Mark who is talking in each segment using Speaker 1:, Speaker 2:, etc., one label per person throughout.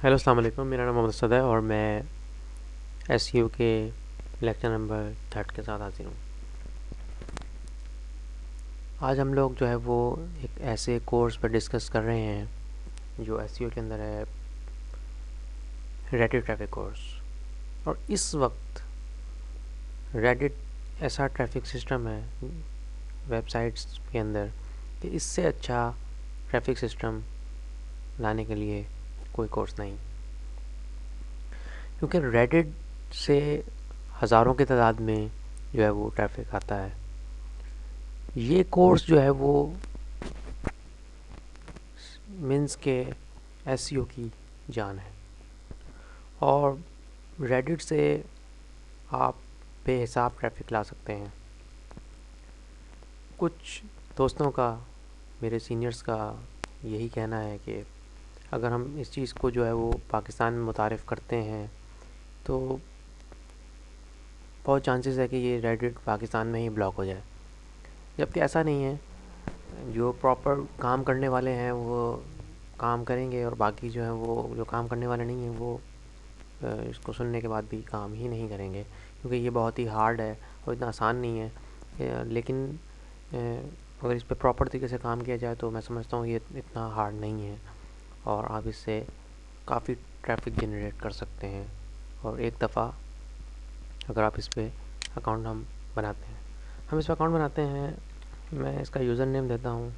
Speaker 1: Hello अस्सलाम वालेकुम। मेरा नाम मोहम्मद सद है और मैं एसईओ के लेक्चर नंबर 3 के साथ हाजिर हूँ। आज हम लोग जो है वो एक ऐसे कोर्स पर डिस्कस कर रहे हैं जो एसईओ के अंदर है, रेडिट ट्रैफिक कोर्स। और इस वक्त रेडिट ऐसा ट्रैफिक सिस्टम है वेबसाइट्स के अंदर कि इससे अच्छा ट्रैफिक सिस्टम लाने के लिए कोई कोर्स नहीं, क्योंकि रेडिट से हज़ारों की तादाद में जो है वो ट्रैफिक आता है। ये कोर्स जो है वो मीन्स के एसईओ की जान है। और रेडिट से आप बेहिसाब ट्रैफिक ला सकते हैं। कुछ दोस्तों का, मेरे सीनियर्स का यही कहना है कि अगर हम इस चीज़ को जो है वो पाकिस्तान में मुतारिफ़ करते हैं तो बहुत चांसेस है कि ये रेडिट पाकिस्तान में ही ब्लॉक हो जाए, जबकि ऐसा नहीं है। जो प्रॉपर काम करने वाले हैं वो काम करेंगे और बाकी जो है वो जो काम करने वाले नहीं हैं वो इसको सुनने के बाद भी काम ही नहीं करेंगे, क्योंकि ये बहुत ही हार्ड है और इतना आसान नहीं है। लेकिन अगर इस पर प्रॉपर तरीके से काम किया जाए तो मैं समझता हूँ ये इतना हार्ड नहीं है और आप इससे काफ़ी ट्रैफिक जनरेट कर सकते हैं। और एक दफ़ा अगर आप इस पर अकाउंट हम इस पर अकाउंट बनाते हैं, मैं इसका यूज़र नेम देता हूँ।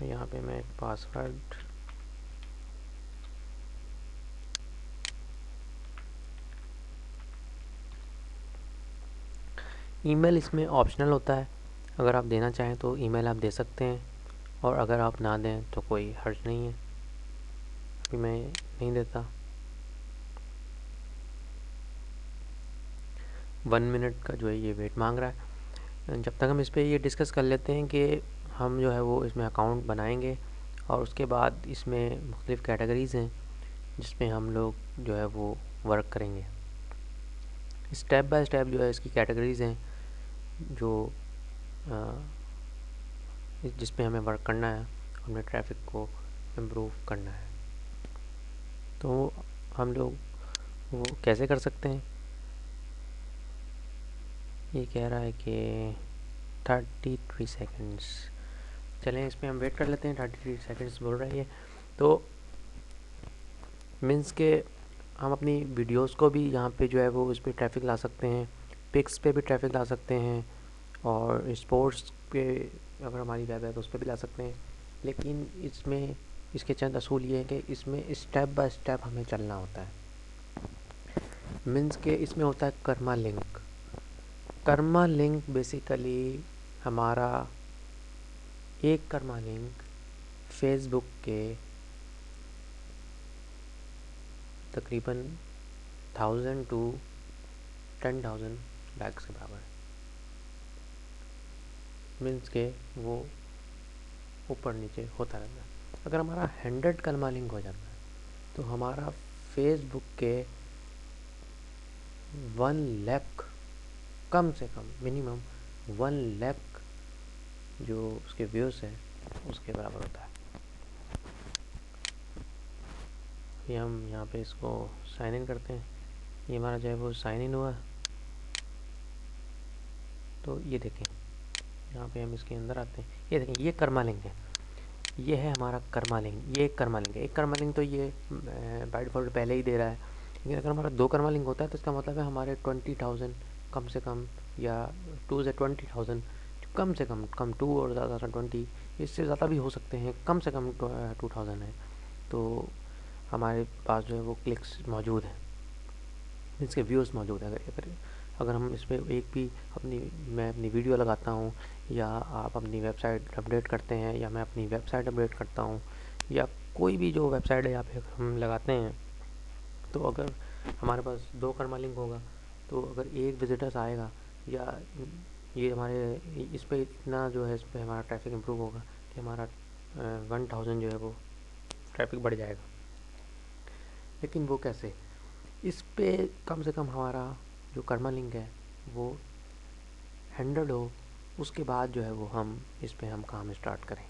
Speaker 1: यहाँ पे मैं एक पासवर्ड, ईमेल इसमें ऑप्शनल होता है। अगर आप देना चाहें तो ईमेल आप दे सकते हैं और अगर आप ना दें तो कोई हर्ज नहीं है। अभी मैं नहीं देता। 1 मिनट का जो है ये वेट मांग रहा है। जब तक हम इस पर ये डिस्कस कर लेते हैं कि हम जो है वो इसमें अकाउंट बनाएंगे और उसके बाद इसमें मुख्तलिफ़ कैटेगरीज़ हैं जिसमें हम लोग जो है वो वर्क करेंगे। स्टेप बाय स्टेप जो है इसकी कैटेगरीज़ हैं जो जिस पे हमें वर्क करना है, हमने ट्रैफिक को इम्प्रूव करना है। तो हम लोग वो कैसे कर सकते हैं? ये कह रहा है कि 33 सेकेंड्स। चलें इसमें हम वेट कर लेते हैं। 33 सेकेंड्स बोल रहा है ये। तो मीन्स के हम अपनी वीडियोस को भी यहाँ पे जो है वो उस पर ट्रैफिक ला सकते हैं, पिक्स पे भी ट्रैफिक ला सकते हैं और स्पोर्ट्स पे अगर हमारी वेब है तो उस पर भी ला सकते हैं। लेकिन इसमें इसके चंद असूल ये हैं कि इसमें स्टेप बाय स्टेप हमें चलना होता है। मीन्स के इसमें होता है Karma link. Karma link basically हमारा एक कर्मा लिंक फेसबुक के तकरीबन 1000 to 10,000 लाइक्स के बराबर है। मीन्स के वो ऊपर नीचे होता रहता है। अगर हमारा 100 कर्मा लिंक हो जाता है तो हमारा फेसबुक के 1 लाख, कम से कम मिनिमम 1 लाख जो उसके व्यूज़ हैं उसके बराबर होता है। ये हम यहाँ पे इसको साइन इन करते हैं। ये हमारा जो है वो साइन इन हुआ। तो ये देखें, यहाँ पे हम इसके अंदर आते हैं। ये देखें, ये कर्मा लिंक है। ये है हमारा कर्मा लिंक। ये एक कर्मा लिंक है। एक कर्मा लिंक तो ये बाय डिफ़ॉल्ट पहले ही दे रहा है। लेकिन अगर हमारा 2 कर्मा लिंक होता है तो इसका मतलब है हमारे 20,000 कम से कम, या 2 से 20,000, कम से कम 2 और ज़्यादा 20, इससे ज़्यादा भी हो सकते हैं, कम से कम 2000 है। तो हमारे पास जो है वो क्लिक्स मौजूद हैं, इसके व्यूज़ मौजूद हैं। अगर हम इस पर एक भी मैं अपनी वीडियो लगाता हूँ, या आप अपनी वेबसाइट अपडेट करते हैं, या मैं अपनी वेबसाइट अपडेट करता हूँ, या कोई भी जो वेबसाइट है यहाँ पे अगर हम लगाते हैं, तो अगर हमारे पास 2 कर्मा लिंक होगा तो अगर एक विजिटर्स आएगा, या ये हमारे इस पर इतना जो है इस पर हमारा ट्रैफिक इम्प्रूव होगा कि हमारा 1000 जो है वो ट्रैफिक बढ़ जाएगा। लेकिन वो कैसे? इस पे कम से कम हमारा जो कर्मा लिंक है वो 100 हो, उसके बाद जो है वो हम इस पे हम काम स्टार्ट करें।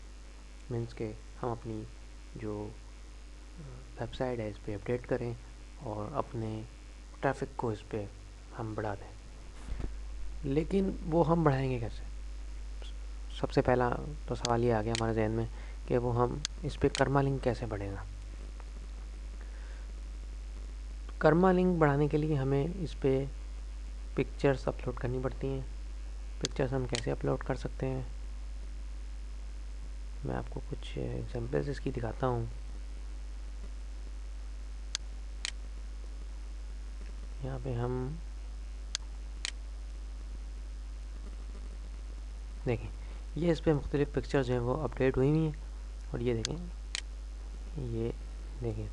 Speaker 1: मीन्स के हम अपनी जो वेबसाइट है इस पर अपडेट करें और अपने ट्रैफिक को इस पर हम बढ़ा दें। लेकिन वो हम बढ़ाएंगे कैसे? सबसे पहला तो सवाल ये आ गया हमारे जहन में कि वो हम इस पर कर्मा लिंक कैसे बढ़ेगा। कर्मा लिंक बढ़ाने के लिए हमें इस पर पिक्चर्स अपलोड करनी पड़ती हैं। पिक्चर्स हम कैसे अपलोड कर सकते हैं, मैं आपको कुछ एग्जांपल्स इसकी दिखाता हूँ। यहाँ पे हम देखें, ये इस पर मुख्तलिफ पिक्चर्स जो हैं वो अपडेट हुई हुई हैं। और ये देखें, ये देखें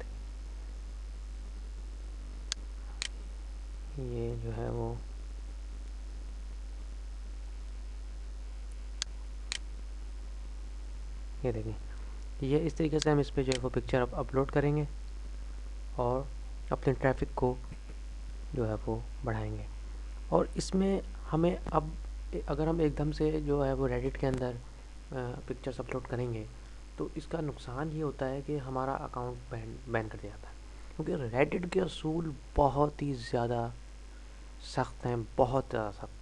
Speaker 1: ये जो है वो ये देखें, ये इस तरीके से हम इस पर जो है वो पिक्चर अपलोड करेंगे और अपने ट्रैफिक को जो है वो बढ़ाएंगे। और इसमें हमें अब अगर हम एकदम से जो है वो रेडिट के अंदर पिक्चर्स अपलोड करेंगे तो इसका नुकसान ये होता है कि हमारा अकाउंट बैन कर दिया जाता है, क्योंकि रेडिट के असूल बहुत ही ज़्यादा सख्त हैं, बहुत ज़्यादा सख्त।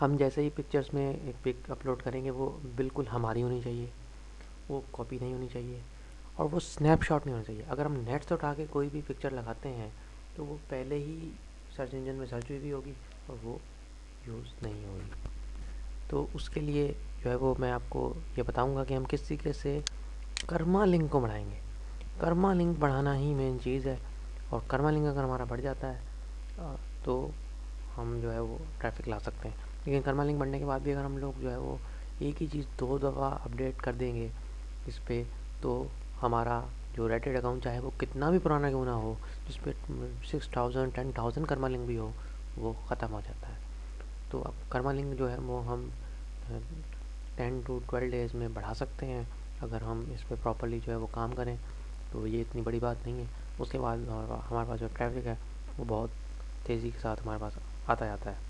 Speaker 1: हम जैसे ही पिक्चर्स में एक पिक अपलोड करेंगे वो बिल्कुल हमारी होनी चाहिए, वो कॉपी नहीं होनी चाहिए और वो स्नैपशॉट नहीं होना चाहिए। अगर हम नेट से उठा के कोई भी पिक्चर लगाते हैं तो वो पहले ही सर्च इंजन में सर्च हुई भी होगी और वो यूज़ नहीं होगी। तो उसके लिए जो है वो मैं आपको ये बताऊंगा कि हम किस तरीके से कर्मा लिंक को बढ़ाएंगे। कर्मा लिंक बढ़ाना ही मेन चीज़ है, और कर्मा लिंक अगर हमारा बढ़ जाता है तो हम जो है वो ट्रैफिक ला सकते हैं। लेकिन कर्मा लिंक बढ़ने के बाद भी अगर हम लोग जो है वो एक ही चीज़ 2 दफ़ा अपडेट कर देंगे इस पर, तो हमारा जो रेडिट अकाउंट चाहे वो कितना भी पुराना क्यों ना हो, जिस पे 6000 10,000 कर्मा लिंक भी हो, वो ख़त्म हो जाता है। तो अब कर्मा लिंक जो है वो हम 10 to 12 डेज़ में बढ़ा सकते हैं अगर हम इस पर प्रॉपरली जो है वो काम करें। तो ये इतनी बड़ी बात नहीं है। उसके बाद हमारे पास जो ट्रैफिक है वो बहुत तेज़ी के साथ हमारे पास आता जाता है।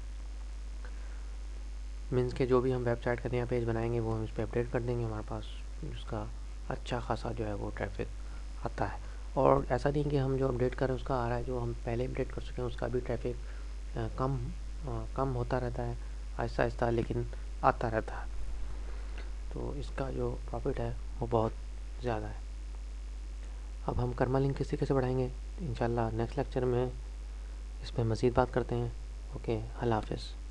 Speaker 1: मीन्स के जो भी हम वेबसाइट का नया पेज बनाएंगे वो हम इस पर अपडेट कर देंगे, हमारे पास उसका अच्छा खासा जो है वो ट्रैफिक आता है। और ऐसा नहीं कि हम जो अपडेट करें उसका आ रहा है, जो हम पहले अपडेट कर चुके हैं उसका भी ट्रैफिक कम होता रहता है आहिस्ता आहिस्ता, लेकिन आता रहता है। तो इसका जो प्रॉफिट है वो बहुत ज़्यादा है। अब हम कर्मा लिंक किस तरीके से बढ़ाएंगे, इंशाल्लाह नेक्स्ट लेक्चर में इस पर मज़ीद बात करते हैं। ओके, अल्लाह हाफ़िज़।